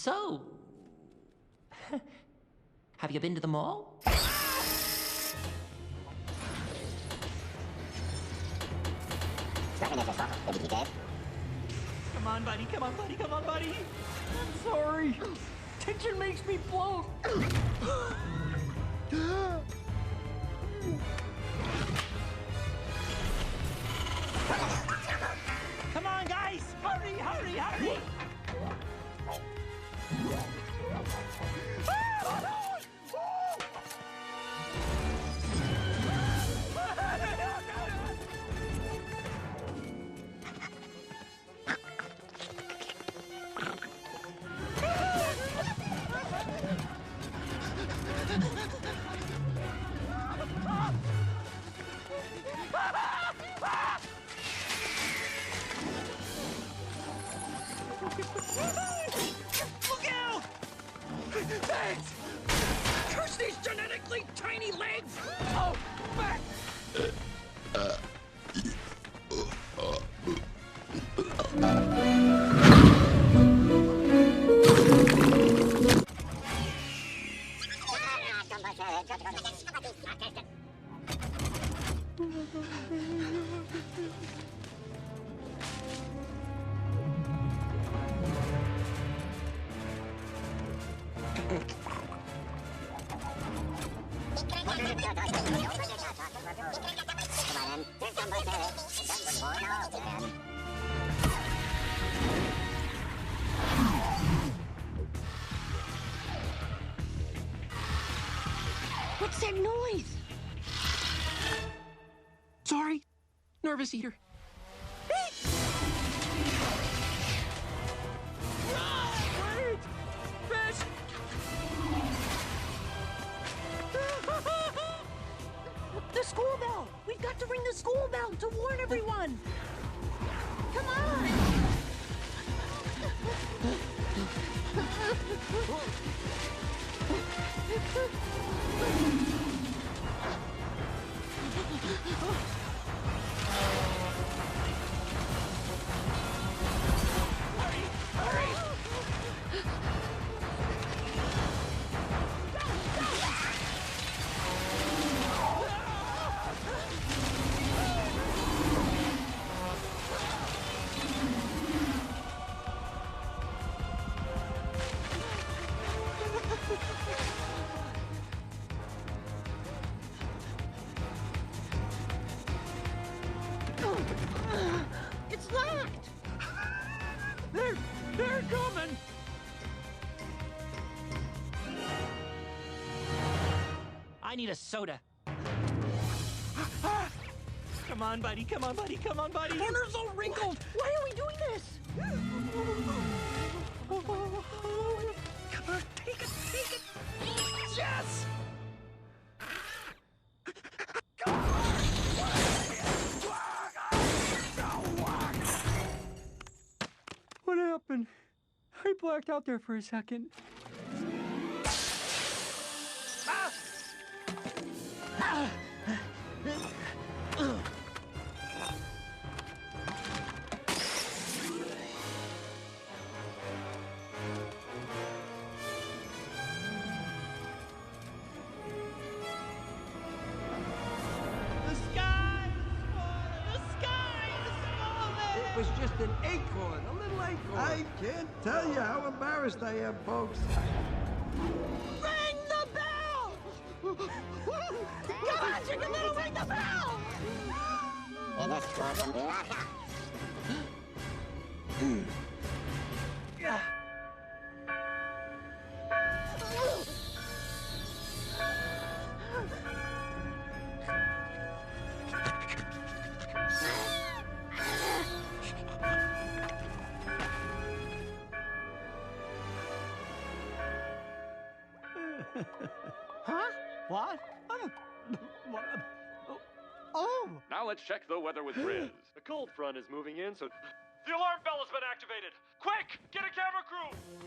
So, have you been to the mall? Come on, buddy. Come on, buddy. Come on, buddy. I'm sorry. Tension makes me bloat. Come on, guys. Hurry, hurry, hurry. Look out! Thanks! Curse these genetically tiny legs! Oh, back! What's that noise? Sorry, nervous eater. Wait! Fish! The school bell! We've got to ring the school bell to warn everyone! Come on! It's locked! They're coming! I need a soda. Come on, buddy. Come on, buddy. Come on, buddy. Corner's all wrinkled. Why are we doing this? Come on, take it, take it. Yes! What happened? I blacked out there for a second. Ah! Ah! It was just an acorn, a little acorn. I can't tell you how embarrassed I am, folks. Ring the bell! Come on, Chicken Little, ring the bell! Huh? What? Oh! Now let's check the weather with Riz. A cold front is moving in, so the alarm bell has been activated. Quick, get a camera crew!